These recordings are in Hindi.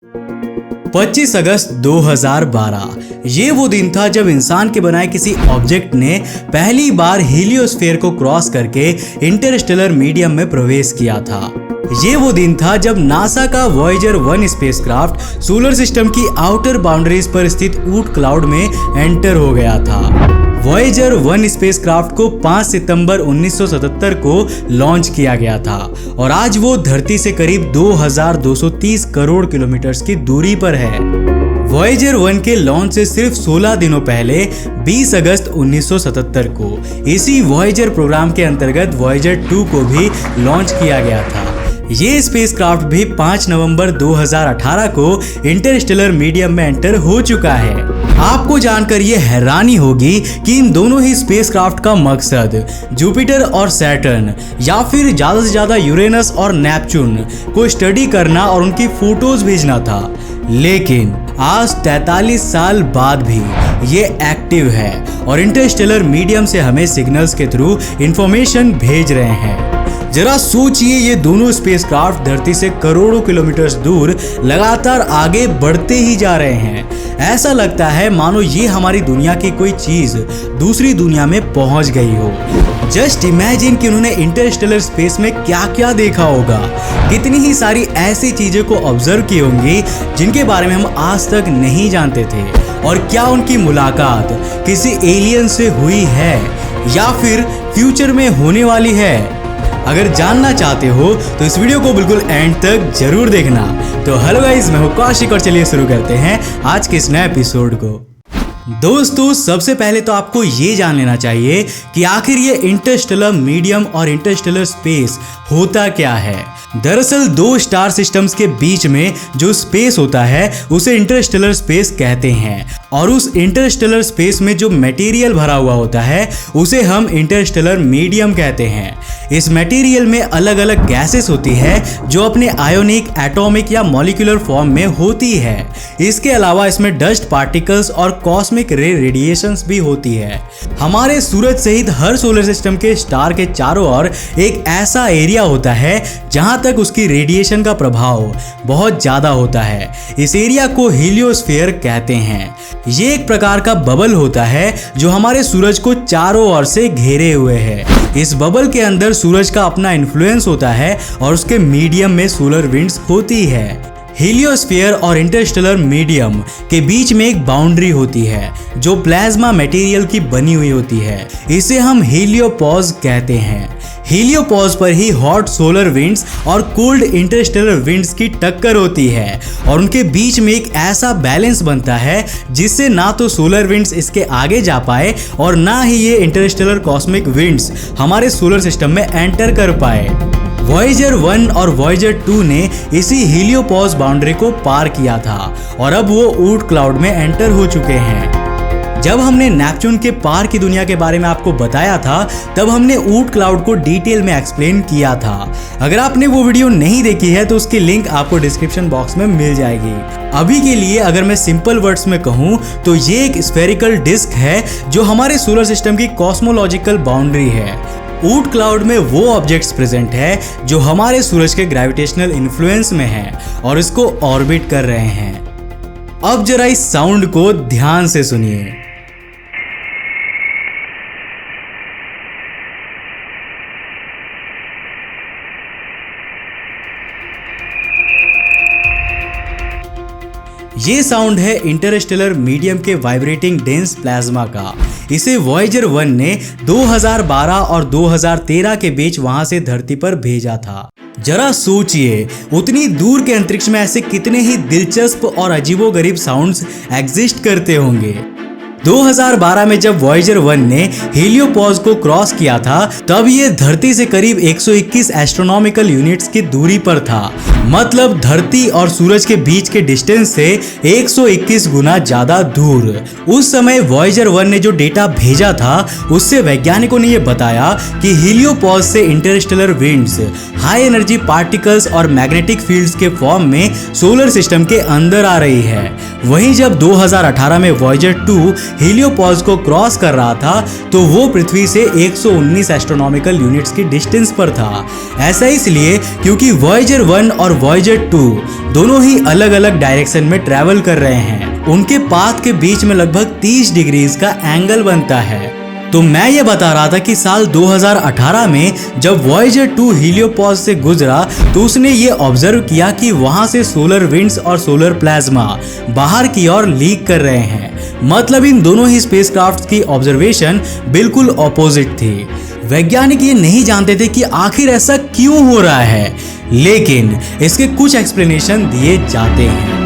25 अगस्त 2012 ये वो दिन था जब इंसान के बनाए किसी ऑब्जेक्ट ने पहली बार हीलियोस्फीयर को क्रॉस करके इंटरस्टेलर मीडियम में प्रवेश किया था। ये वो दिन था जब नासा का वॉयेजर 1 स्पेसक्राफ्ट सोलर सिस्टम की आउटर बाउंड्रीज पर स्थित ऊट क्लाउड में एंटर हो गया था। वॉयेजर 1 स्पेसक्राफ्ट को 5 सितंबर 1977 को लॉन्च किया गया था और आज वो धरती से करीब 2230 करोड़ किलोमीटर की दूरी पर है। वॉयेजर 1 के लॉन्च से सिर्फ 16 दिनों पहले 20 अगस्त 1977 को इसी वॉयेजर प्रोग्राम के अंतर्गत वॉयेजर 2 को भी लॉन्च किया गया था। ये स्पेसक्राफ्ट भी 5 नवंबर 2018 को इंटरस्टेलर मीडियम में एंटर हो चुका है। आपको जानकर ये हैरानी होगी कि इन दोनों ही स्पेसक्राफ्ट का मकसद जुपिटर और सैटर्न या फिर ज्यादा से ज्यादा यूरेनस और नेपच्यून को स्टडी करना और उनकी फोटोज भेजना था, लेकिन आज 43 साल बाद भी ये एक्टिव है और इंटरस्टेलर मीडियम से हमें सिग्नल्स के थ्रू इंफॉर्मेशन भेज रहे हैं। जरा सोचिए, ये दोनों स्पेसक्राफ्ट धरती से करोड़ों किलोमीटर दूर लगातार आगे बढ़ते ही जा रहे हैं। ऐसा लगता है मानो ये हमारी दुनिया की कोई चीज दूसरी दुनिया में पहुंच गई हो। जस्ट इमेजिन कि उन्होंने इंटरस्टेलर स्पेस में क्या क्या देखा होगा, कितनी ही सारी ऐसी चीजें को ऑब्जर्व की होंगी जिनके बारे में हम आज तक नहीं जानते थे, और क्या उनकी मुलाकात किसी एलियन से हुई है या फिर फ्यूचर में होने वाली है। अगर जानना चाहते हो तो इस वीडियो को बिल्कुल एंड तक जरूर देखना। तो हेलो गाइस, मैं हूं कौशिक और चलिए शुरू करते हैं आज के इस नए एपिसोड को। दोस्तों, सबसे पहले तो आपको ये जान लेना चाहिए कि आखिर ये इंटरस्टेलर मीडियम और इंटरस्टेलर स्पेस होता क्या है। दरअसल दो स्टार सिस्टम्स के बीच में जो स्पेस होता है उसे इंटरस्टेलर स्पेस कहते हैं, और उस इंटरस्टेलर स्पेस में जो मटेरियल भरा हुआ होता है उसे हम इंटरस्टेलर मीडियम कहते हैं। इस मटेरियल में अलग अलग गैसेस होती है जो अपने आयोनिक, एटॉमिक या मॉलिक्यूलर फॉर्म में होती है। इसके अलावा इसमें डस्ट पार्टिकल्स और कॉस्मिक रे रेडिएशंस भी होती है। हमारे सूरज सहित हर सोलर सिस्टम के स्टार के चारों ओर एक ऐसा एरिया होता है जहां तक उसकी रेडिएशन का प्रभाव बहुत ज्यादा होता है। इस एरिया को हीलियोस्फीयर कहते हैं। ये एक प्रकार का बबल होता है जो हमारे सूरज को चारों ओर से घेरे हुए है। इस बबल के अंदर सूरज का अपना इन्फ्लुएंस होता है और उसके मीडियम में सोलर विंड्स होती है। हीलियोस्फीयर और इंटरस्टेलर मीडियम के बीच में एक बाउंड्री होती है जो प्लाज्मा मटेरियल की बनी हुई होती है। इसे हम हीलियोपॉज कहते हैं। हीलियोपॉज पर ही हॉट सोलर विंड्स और कोल्ड इंटरस्टेलर विंड्स की टक्कर होती है और उनके बीच में एक ऐसा बैलेंस बनता है जिससे ना तो सोलर विंड्स इसके आगे जा पाए और ना ही ये इंटरस्टेलर कॉस्मिक विंड्स हमारे सोलर सिस्टम में एंटर कर पाए। वॉयेजर 1 और वॉयेजर 2 ने इसी हीलियोपॉज बाउंड्री को पार किया था और अब वो ऊट क्लाउड में एंटर हो चुके हैं। जब हमने नेपच्यून के पार की दुनिया के बारे में आपको बताया था तब हमने ऊट क्लाउड को डिटेल में एक्सप्लेन किया था। अगर आपने वो वीडियो नहीं देखी है तो उसकी लिंक आपको डिस्क्रिप्शन बॉक्स में मिल जाएगी। अभी के लिए अगर मैं सिंपल वर्ड्स में कहूँ तो ये एक स्फेरिकल डिस्क है जो हमारे सोलर सिस्टम की कॉस्मोलॉजिकल बाउंड्री है। ऊट क्लाउड में वो ऑब्जेक्ट्स प्रेजेंट है जो हमारे सूरज के ग्रेविटेशनल इन्फ्लुएंस में हैं और इसको ऑर्बिट कर रहे हैं। अब जरा इस साउंड को ध्यान से सुनिए। ये साउंड है इंटरस्टेलर मीडियम के वाइब्रेटिंग डेंस प्लाज्मा का। इसे वॉयेजर 1 ने 2012 और 2013 के बीच वहां से धरती पर भेजा था। जरा सोचिए, उतनी दूर के अंतरिक्ष में ऐसे कितने ही दिलचस्प और अजीबोगरीब साउंड्स एग्जिस्ट करते होंगे। 2012 में जब वॉयेजर 1 ने हीलियोपॉज को क्रॉस किया था तब ये धरती से करीब 121 एस्ट्रोनॉमिकल यूनिट्स की दूरी पर था। मतलब धरती और सूरज के बीच के डिस्टेंस से 121 गुना ज्यादा दूर। उस समय वॉयेजर 1 ने जो डेटा भेजा था उससे वैज्ञानिकों ने यह बताया कि हीलियोपॉज से Interstellar winds, high energy particles और मैग्नेटिक फील्ड्स के फॉर्म में सोलर सिस्टम के अंदर आ रही है। वहीं जब 2018 में वॉयेजर 2 हीलियोपॉज को क्रॉस कर रहा था तो वो पृथ्वी से 119 एस्ट्रोनॉमिकल यूनिट्स की डिस्टेंस पर था। ऐसा इसलिए क्योंकि वॉयेजर 1 और वॉयेजर 2 दोनों ही अलग अलग डायरेक्शन में ट्रैवल कर रहे हैं। उनके पाथ के बीच में लगभग 30 डिग्रीज का एंगल बनता है। तो मैं ये बता रहा था कि साल 2018 में जब वॉयेजर 2 हीलियोपॉज से गुजरा तो उसने ये ऑब्जर्व किया कि वहां से सोलर विंड्स और सोलर प्लाज्मा बाहर की ओर लीक कर रहे हैं। मतलब इन दोनों ही स्पेसक्राफ्ट की ऑब्जर्वेशन बिल्कुल ऑपोजिट थी। वैज्ञानिक ये नहीं जानते थे कि आखिर ऐसा क्यों हो रहा है, लेकिन इसके कुछ एक्सप्लेनेशन दिए जाते हैं।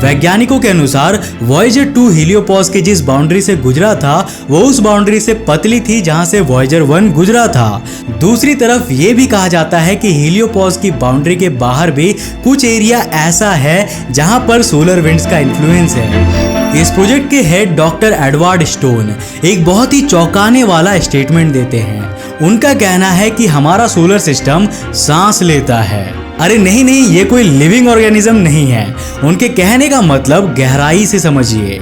वैज्ञानिकों के अनुसार वॉयेजर 2 हीलियोपॉज के जिस बाउंड्री से गुजरा था वो उस बाउंड्री से पतली थी जहां से वॉयेजर 1 गुजरा था। दूसरी तरफ ये भी कहा जाता है कि हीलियोपॉज की बाउंड्री के बाहर भी कुछ एरिया ऐसा है जहां पर सोलर विंड्स का इन्फ्लुएंस है। इस प्रोजेक्ट के हेड डॉक्टर एडवर्ड स्टोन एक बहुत ही चौंकाने वाला स्टेटमेंट देते हैं। उनका कहना है कि हमारा सोलर सिस्टम सांस लेता है। अरे नहीं, ये कोई लिविंग ऑर्गेनिज्म नहीं है। उनके कहने का मतलब गहराई से समझिए।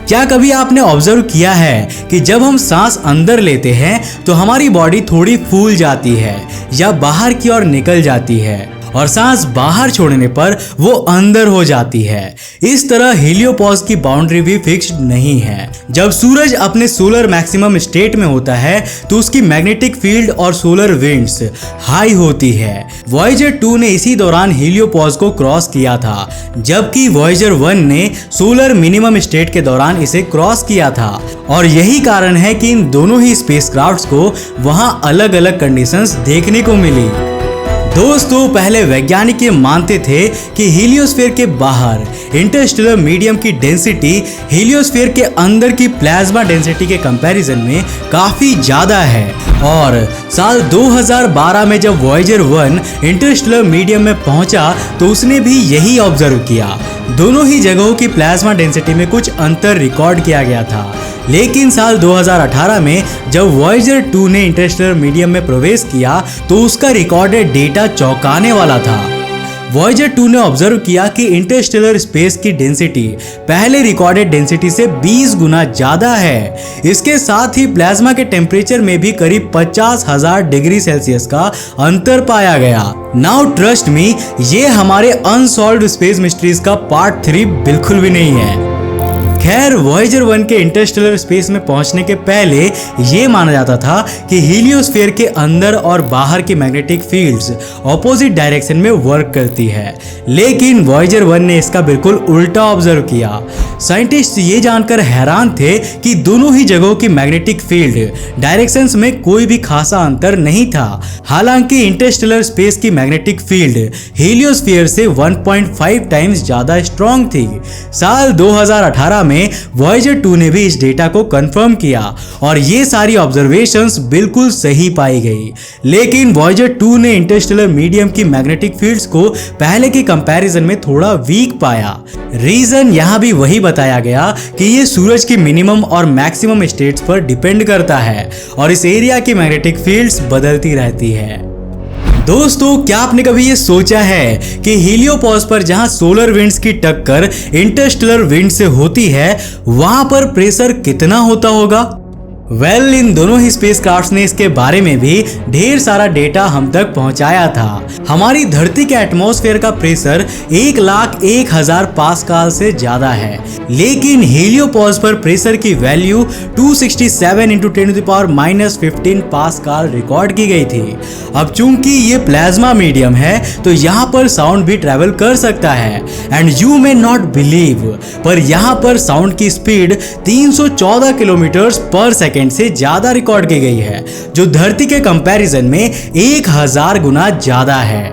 क्या कभी आपने ऑब्जर्व किया है कि जब हम सांस अंदर लेते हैं तो हमारी बॉडी थोड़ी फूल जाती है या बाहर की ओर निकल जाती है, और सांस बाहर छोड़ने पर वो अंदर हो जाती है। इस तरह हीलियोपॉज की बाउंड्री भी फिक्स्ड नहीं है। जब सूरज अपने सोलर मैक्सिमम स्टेट में होता है तो उसकी मैग्नेटिक फील्ड और सोलर विंड्स हाई होती है। वॉयेजर 2 ने इसी दौरान हीलियोपॉज को क्रॉस किया था, जबकि वॉयेजर 1 ने सोलर मिनिमम स्टेट के दौरान इसे क्रॉस किया था। और यही कारण है कि इन दोनों ही स्पेसक्राफ्ट्स को वहां अलग अलग कंडीशंस देखने को मिली। दोस्तों, पहले वैज्ञानिक ये मानते थे कि हीलियोस्फीयर के बाहर इंटरस्टेलर मीडियम की डेंसिटी हीलियोस्फीयर के अंदर की प्लाज्मा डेंसिटी के कंपैरिजन में काफी ज्यादा है। और साल 2012 में जब वॉयेजर 1 इंटरस्टेलर मीडियम में पहुंचा तो उसने भी यही ऑब्जर्व किया। दोनों ही जगहों की प्लाज्मा डेंसिटी में कुछ अंतर रिकॉर्ड किया गया था। लेकिन साल 2018 में जब वॉयेजर 2 ने इंटरस्टेलर मीडियम में प्रवेश किया तो उसका रिकॉर्डेड डेटा चौंकाने वाला था। वॉयेजर 2 ने ऑब्जर्व किया कि इंटरस्टेलर स्पेस की डेंसिटी पहले रिकॉर्डेड डेंसिटी से 20 गुना ज्यादा है। इसके साथ ही प्लाज्मा के टेम्परेचर में भी करीब 50,000 डिग्री सेल्सियस का अंतर पाया गया। नाउ ट्रस्ट मी, ये हमारे अनसॉल्व्ड स्पेस मिस्ट्रीज का पार्ट 3 बिल्कुल भी नहीं है। खैर, वॉयेजर 1 के इंटरस्टेलर स्पेस में पहुंचने के पहले ये माना जाता था कि हीलियोस्फीयर के अंदर और बाहर की मैग्नेटिक फील्ड्स ऑपोजिट डायरेक्शन में वर्क करती है, लेकिन वॉयेजर 1 ने इसका बिल्कुल उल्टा ऑब्जर्व किया। साइंटिस्ट ये जानकर हैरान थे कि दोनों ही जगहों की मैग्नेटिक फील्ड डायरेक्शंस में कोई भी खासा अंतर नहीं था। हालांकि इंटरस्टेलर स्पेस की मैग्नेटिक फील्ड हीलियोस्फीयर से 1.5 टाइम्स ज्यादा स्ट्रॉन्ग थी। साल 2018 में वॉयेजर 2 ने भी इस डेटा को कंफर्म किया और ये सारी ऑब्जर्वेशंस बिल्कुल सही पाई गई। लेकिन वॉयेजर 2 ने इंटरस्टेलर मीडियम की मैग्नेटिक फील्ड्स को पहले के कंपैरिजन में थोड़ा वीक पाया। रीजन यहां भी वही बताया गया कि ये सूरज की मिनिमम और मैक्सिमम स्टेट्स पर डिपेंड करता है और इस एरिया की मैग्नेटिक फील्ड्स बदलती रहती है। दोस्तों, क्या आपने कभी ये सोचा है कि हीलियोपॉज पर जहां सोलर विंड्स की टक्कर इंटरस्टेलर विंड से होती है वहां पर प्रेशर कितना होता होगा? वेल, इन दोनों ही स्पेसक्राफ्ट्स ने इसके बारे में भी ढेर सारा डेटा हम तक पहुंचाया था। हमारी धरती के एटमॉस्फेयर का प्रेशर 1,01,000 पास्कल से ज्यादा है, लेकिन हीलियोपॉज पर प्रेशर की वैल्यू 267 × 10⁻⁻15 पास्कल रिकॉर्ड की गई थी। अब चूंकि ये प्लाज्मा मीडियम है तो यहाँ पर साउंड भी ट्रेवल कर सकता है and you may not believe, पर यहाँ पर साउंड की स्पीड 314 किलोमीटर पर सेकेंड से ज्यादा रिकॉर्ड की गई है, जो धरती के कंपैरिजन में 1000 गुना ज्यादा है।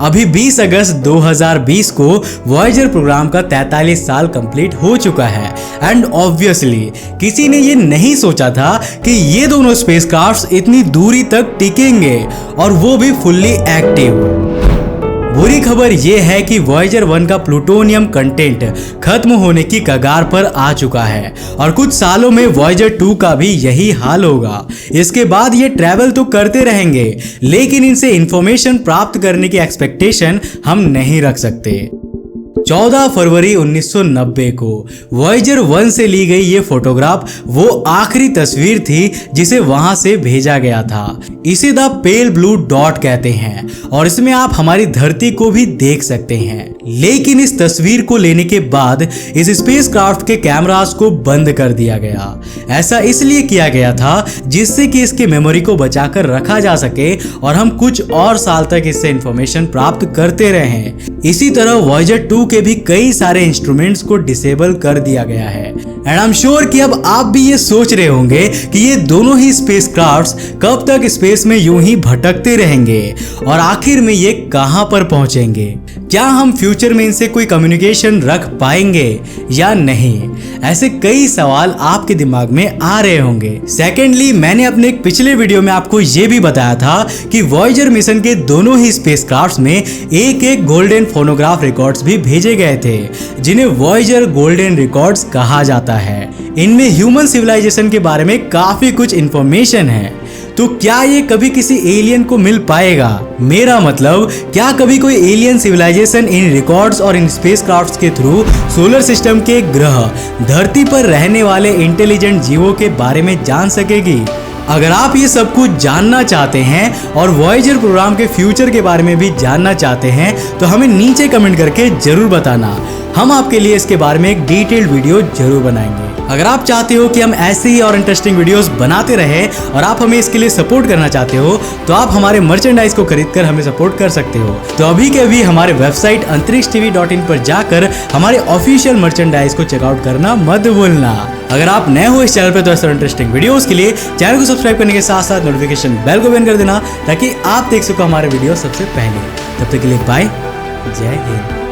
अभी 20 अगस्त 2020 को वॉयेजर प्रोग्राम का 43 साल कंप्लीट हो चुका है एंड ऑब्वियसली किसी ने ये नहीं सोचा था कि ये दोनों स्पेसक्राफ्ट्स इतनी दूरी तक टिकेंगे और वो भी फुल्ली एक्टिव। बुरी खबर यह है कि वॉयेजर 1 का प्लूटोनियम कंटेंट खत्म होने की कगार पर आ चुका है और कुछ सालों में वॉयेजर 2 का भी यही हाल होगा। इसके बाद ये ट्रैवल तो करते रहेंगे, लेकिन इनसे इंफॉर्मेशन प्राप्त करने की एक्सपेक्टेशन हम नहीं रख सकते। 14 फरवरी 1990 को वॉयेजर 1 से ली गई ये फोटोग्राफ वो आखिरी तस्वीर थी जिसे वहां से भेजा गया था। इसे द पेल ब्लू डॉट कहते हैं और इसमें आप हमारी धरती को भी देख सकते हैं। लेकिन इस तस्वीर को लेने के बाद इस स्पेसक्राफ्ट के कैमरास को बंद कर दिया गया। ऐसा इसलिए किया गया था जिससे कि इसके मेमोरी को बचाकर रखा जा सके और हम कुछ और साल तक इससे इंफॉर्मेशन प्राप्त करते रहें। इसी तरह वॉयेजर 2 के भी कई सारे इंस्ट्रूमेंट्स को डिसेबल कर दिया गया है। एंड आई एम श्योर कि अब आप भी ये सोच रहे होंगे कि ये दोनों ही स्पेसक्राफ्ट्स कब तक स्पेस में यूं ही भटकते रहेंगे और आखिर में ये कहां पर पहुंचेंगे। क्या हम फ्यूचर में इनसे कोई कम्युनिकेशन रख पाएंगे या नहीं, ऐसे कई सवाल आपके दिमाग में आ रहे होंगे। सेकेंडली, मैंने अपने एक पिछले वीडियो में आपको ये भी बताया था कि वॉयेजर मिशन के दोनों ही स्पेसक्राफ्ट्स में एक एक गोल्डन फोनोग्राफ रिकॉर्ड्स भी भेजे गए थे जिन्हें वॉयेजर गोल्डन रिकॉर्ड्स कहा जाता है। इनमें ह्यूमन सिविलाइजेशन के बारे में काफी कुछ इंफॉर्मेशन है। तो क्या ये कभी किसी एलियन को मिल पाएगा? मेरा मतलब, क्या कभी कोई एलियन सिविलाइजेशन इन रिकॉर्ड्स और इन स्पेसक्राफ्ट्स के थ्रू सोलर सिस्टम के ग्रह धरती पर रहने वाले इंटेलिजेंट जीवों के बारे में जान सकेगी? अगर आप ये सब कुछ जानना चाहते हैं और वॉयेजर प्रोग्राम के फ्यूचर के बारे में भी जानना चाहते हैं तो हमें नीचे कमेंट करके जरूर बताना। हम आपके लिए इसके बारे में एक डिटेल्ड वीडियो जरूर बनाएंगे। अगर आप चाहते हो कि हम ऐसे ही और इंटरेस्टिंग वीडियोस बनाते रहें और आप हमें इसके लिए सपोर्ट करना चाहते हो तो आप हमारे मर्चेंडाइज को खरीदकर हमें सपोर्ट कर सकते हो। तो अभी के अभी हमारे वेबसाइट antarikshtv.in पर जाकर हमारे ऑफिशियल मर्चेंडाइज को चेकआउट करना मत भूलना। अगर आप नए हो इस चैनल पर तो ऐसे इंटरेस्टिंग वीडियोस के लिए चैनल को सब्सक्राइब करने के साथ साथ नोटिफिकेशन बेल को भी ऑन कर देना ताकि आप देख सको हमारे वीडियो सबसे पहले। तब तक के लिए बाय, जय हिंद।